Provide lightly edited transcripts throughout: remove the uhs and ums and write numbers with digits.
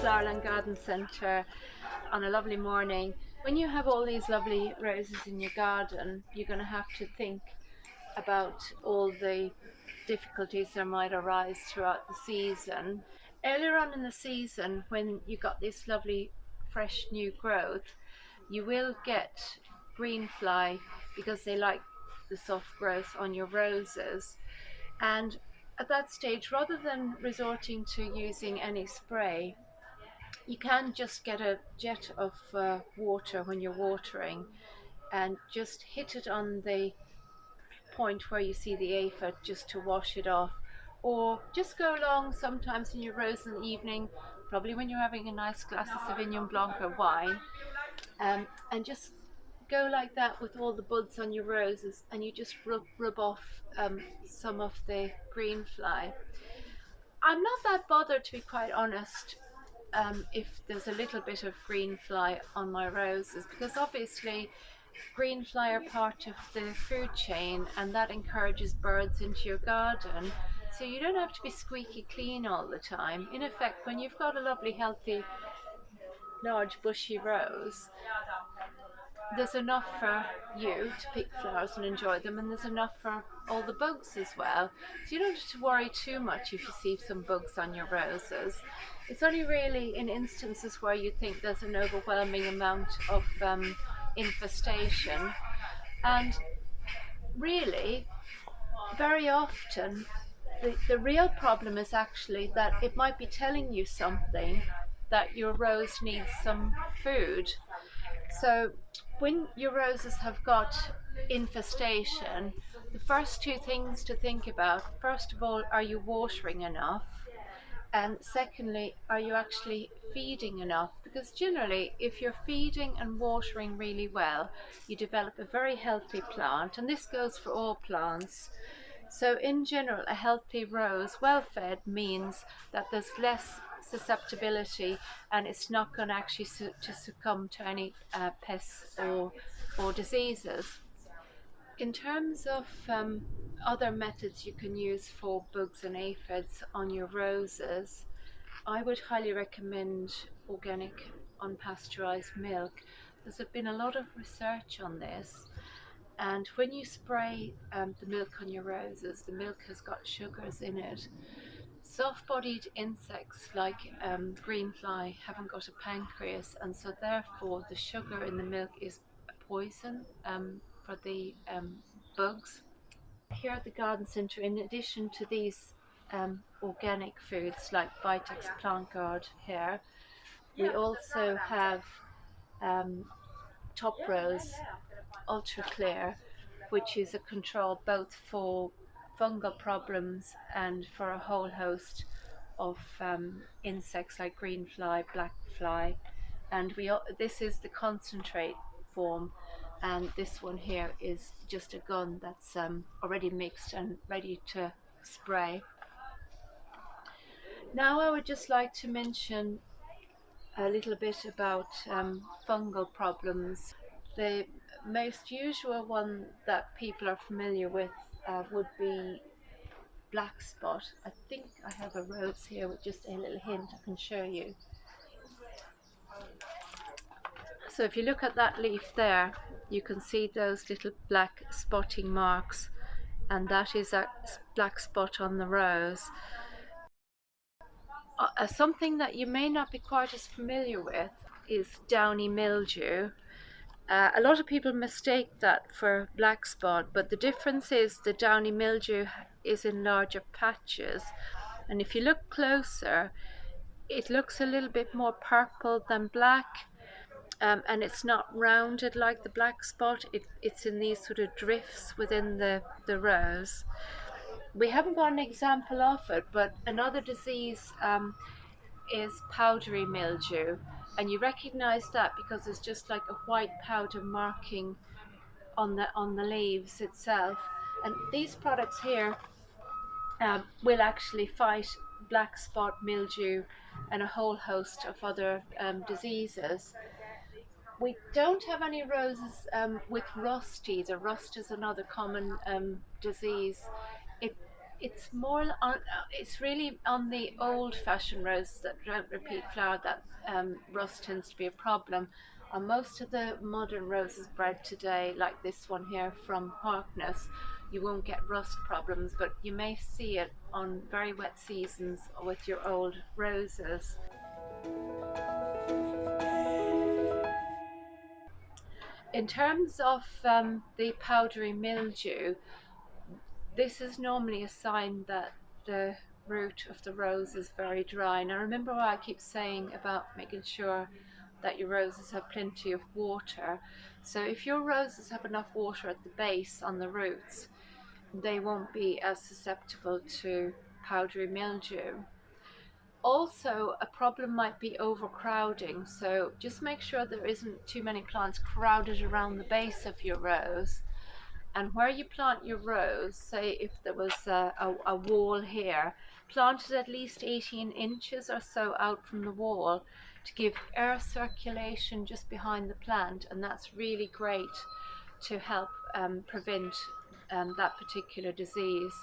Flowerland Garden Centre on a lovely morning. When you have all these lovely roses in your garden, you're going to have to think about all the difficulties that might arise throughout the season. Earlier on in the season, when you got this lovely fresh new growth, you will get green fly because they like the soft growth on your roses. And at that stage, rather than resorting to using any spray, you can just get a jet of water when you're watering and just hit it on the point where you see the aphid just to wash it off. Or just go along sometimes in your rose in the evening, probably when you're having a nice glass of Sauvignon Blanc or wine, and just go like that with all the buds on your roses, and you just rub off some of the green fly. I'm not that bothered, to be quite honest, if there's a little bit of green fly on my roses, because obviously green fly are part of the food chain and that encourages birds into your garden. So you don't have to be squeaky clean all the time. In effect, when you've got a lovely, healthy, large, bushy rose, there's enough for you to pick flowers and enjoy them, and there's enough for all the bugs as well. So you don't have to worry too much if you see some bugs on your roses. It's only really in instances where you think there's an overwhelming amount of infestation. And really, very often, the real problem is actually that it might be telling you something, that your rose needs some food. So when your roses have got infestation, the first two things to think about, first of all, are you watering enough? And secondly, are you actually feeding enough? Because generally, if you're feeding and watering really well, you develop a very healthy plant, and this goes for all plants. So in general, a healthy rose, well fed, means that there's less susceptibility and it's not going to actually to succumb to any pests or diseases. In terms of other methods you can use for bugs and aphids on your roses, I would highly recommend organic unpasteurized milk. There's been a lot of research on this, and when you spray the milk on your roses, the milk has got sugars in it. Soft-bodied insects like greenfly haven't got a pancreas, and so therefore the sugar in the milk is a poison for the bugs. Here at the garden centre, in addition to these organic foods like Vitex Plant Guard here, we also have Toprow's Ultra Clear, which is a control both for fungal problems and for a whole host of insects like green fly, black fly, and this is the concentrate form, and this one here is just a gun that's already mixed and ready to spray. Now I would just like to mention a little bit about fungal problems. The most usual one that people are familiar with would be black spot. I think I have a rose here with just a little hint I can show you. So if you look at that leaf there, you can see those little black spotting marks, and that is a black spot on the rose. Something that you may not be quite as familiar with is downy mildew. A lot of people mistake that for black spot, but the difference is the downy mildew is in larger patches, and if you look closer, it looks a little bit more purple than black, and it's not rounded like the black spot. It's in these sort of drifts within the rose. We haven't got an example of it, but another disease is powdery mildew, and you recognize that because it's just like a white powder marking on the leaves itself. And these products here will actually fight black spot mildew and a whole host of other diseases. We don't have any roses with rust either. Rust is another common disease. It It's more on, it's really on the old-fashioned roses that don't repeat flower that rust tends to be a problem. On most of the modern roses bred today, like this one here from Harkness, you won't get rust problems, but you may see it on very wet seasons with your old roses. In terms of the powdery mildew, this is normally a sign that the root of the rose is very dry. Now remember what I keep saying about making sure that your roses have plenty of water. So if your roses have enough water at the base on the roots, they won't be as susceptible to powdery mildew. Also, a problem might be overcrowding, so just make sure there isn't too many plants crowded around the base of your rose. And where you plant your rose, say if there was a wall here, plant it at least 18 inches or so out from the wall to give air circulation just behind the plant, and that's really great to help prevent that particular disease.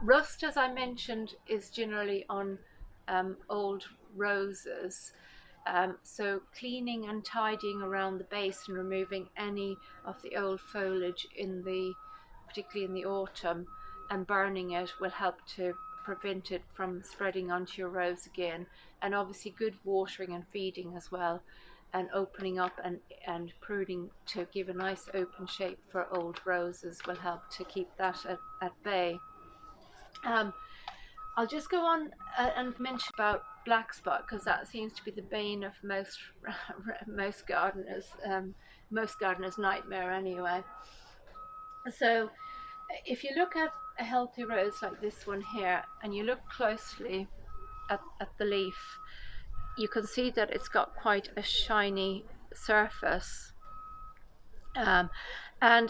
Rust, as I mentioned, is generally on old roses. So cleaning and tidying around the base and removing any of the old foliage particularly in the autumn, and burning it will help to prevent it from spreading onto your rose again. And obviously good watering and feeding as well, and opening up and pruning to give a nice open shape for old roses will help to keep that at bay. Um, I'll just go on and mention about black spot because that seems to be the bane of most gardeners' nightmare anyway. So if you look at a healthy rose like this one here and you look closely at the leaf, you can see that it's got quite a shiny surface. And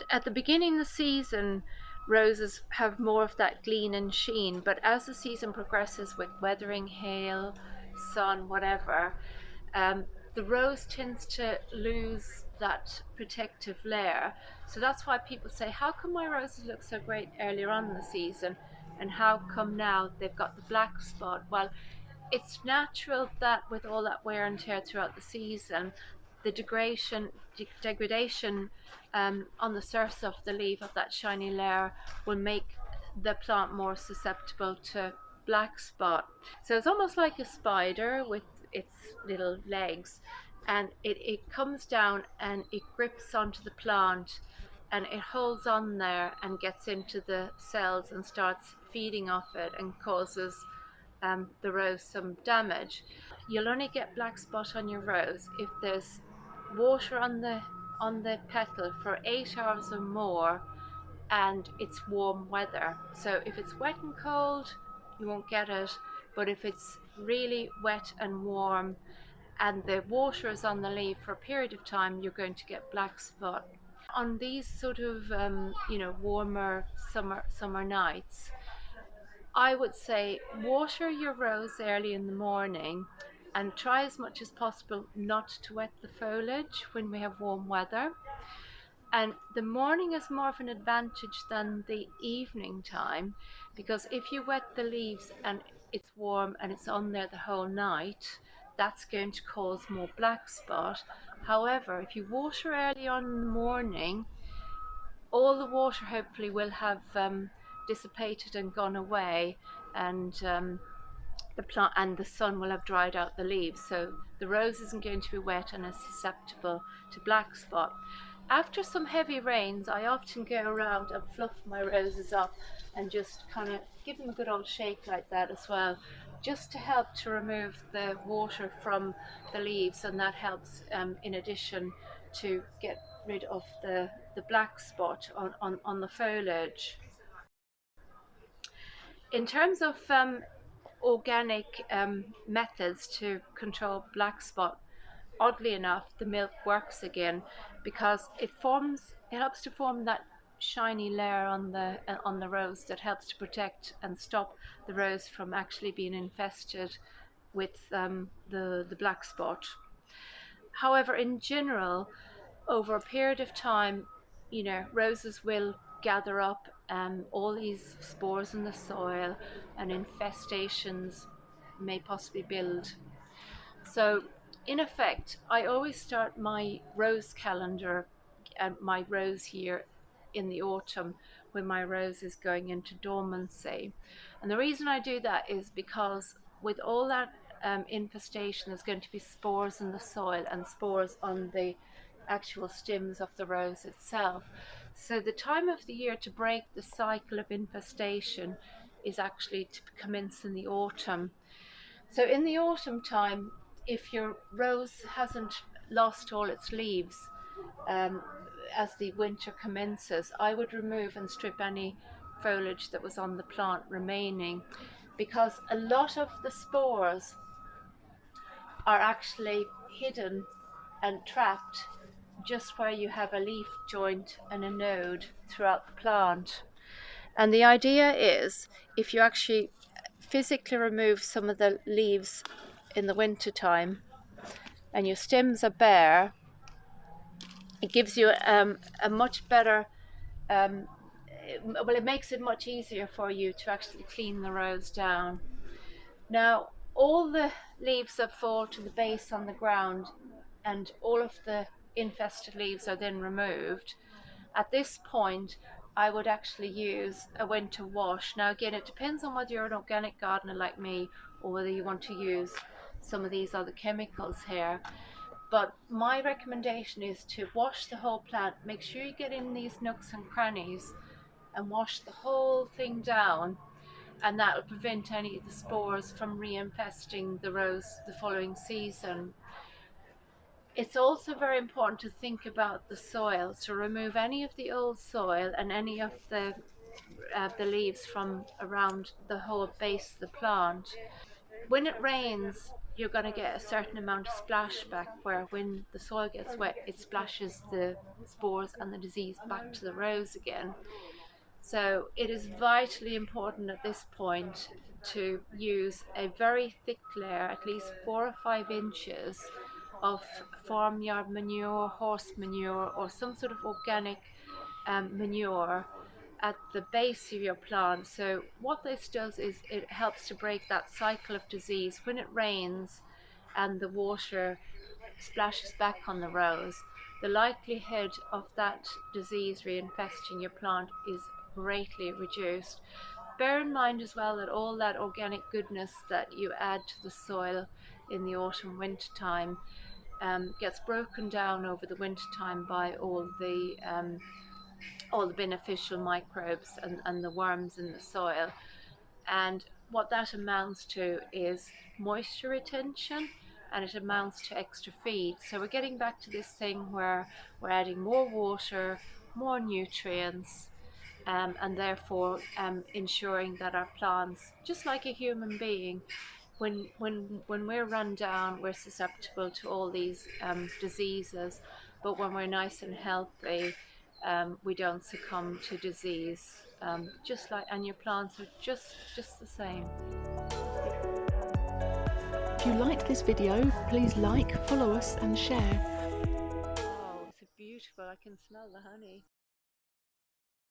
at the beginning of the season, roses have more of that gleam and sheen, but as the season progresses with weathering, hail, sun, whatever, um, the rose tends to lose that protective layer. So that's why people say, how come my roses look so great earlier on in the season, and how come now they've got the black spot? Well, it's natural that with all that wear and tear throughout the season, the degradation on the surface of the leaf of that shiny layer will make the plant more susceptible to black spot. So it's almost like a spider with its little legs, and it comes down and it grips onto the plant and it holds on there and gets into the cells and starts feeding off it and causes the rose some damage. You'll only get black spot on your rose if there's water on the petal for 8 hours or more and it's warm weather. So if it's wet and cold, you won't get it, but if it's really wet and warm and the water is on the leaf for a period of time, you're going to get black spot. On these sort of warmer summer nights, I would say water your rose early in the morning and try as much as possible not to wet the foliage when we have warm weather. And the morning is more of an advantage than the evening time, because if you wet the leaves and it's warm and it's on there the whole night, that's going to cause more black spot. However, if you water early on in the morning, all the water hopefully will have dissipated and gone away, and the plant and the sun will have dried out the leaves, so the rose isn't going to be wet and is susceptible to black spot. After some heavy rains, I often go around and fluff my roses up and just kind of give them a good old shake like that as well, just to help to remove the water from the leaves, and that helps in addition to get rid of the black spot on the foliage. In terms of organic methods to control black spot, oddly enough, the milk works again because it helps to form that shiny layer on the rose that helps to protect and stop the rose from actually being infested with the black spot. However, in general, over a period of time, roses will gather up all these spores in the soil, and infestations may possibly build. So in effect, I always start my rose calendar, my rose year, in the autumn, when my rose is going into dormancy. And the reason I do that is because with all that infestation, there's going to be spores in the soil and spores on the actual stems of the rose itself. So the time of the year to break the cycle of infestation is actually to commence in the autumn. So in the autumn time, if your rose hasn't lost all its leaves um, as the winter commences, I would remove and strip any foliage that was on the plant remaining, because a lot of the spores are actually hidden and trapped just where you have a leaf joint and a node throughout the plant. And the idea is, if you actually physically remove some of the leaves in the winter time and your stems are bare, it gives you a much better well, it makes it much easier for you to actually clean the rose down. Now, all the leaves that fall to the base on the ground and all of the infested leaves are then removed. At this point, I would actually use a winter wash. Now again, it depends on whether you're an organic gardener like me or whether you want to use some of these other chemicals here. But my recommendation is to wash the whole plant. Make sure you get in these nooks and crannies and wash the whole thing down, and that will prevent any of the spores from reinfesting the rose the following season. It's also very important to think about the soil, to remove any of the old soil and any of the leaves from around the whole base of the plant. When it rains, you're going to get a certain amount of splashback, where when the soil gets wet, it splashes the spores and the disease back to the rose again. So it is vitally important at this point to use a very thick layer, at least 4 or 5 inches of farmyard manure, horse manure, or some sort of organic manure at the base of your plant. So what this does is it helps to break that cycle of disease. When it rains and the water splashes back on the rose, the likelihood of that disease reinfesting your plant is greatly reduced. Bear in mind as well that all that organic goodness that you add to the soil in the autumn winter time gets broken down over the winter time by all the beneficial microbes and the worms in the soil. And what that amounts to is moisture retention, and it amounts to extra feed. So we're getting back to this thing where we're adding more water, more nutrients, and therefore ensuring that our plants, just like a human being, when we're run down, we're susceptible to all these diseases, but when we're nice and healthy, we don't succumb to disease. Just like, and your plants are just the same. If you liked this video, please like, follow us and share. Oh, it's beautiful. I can smell the honey.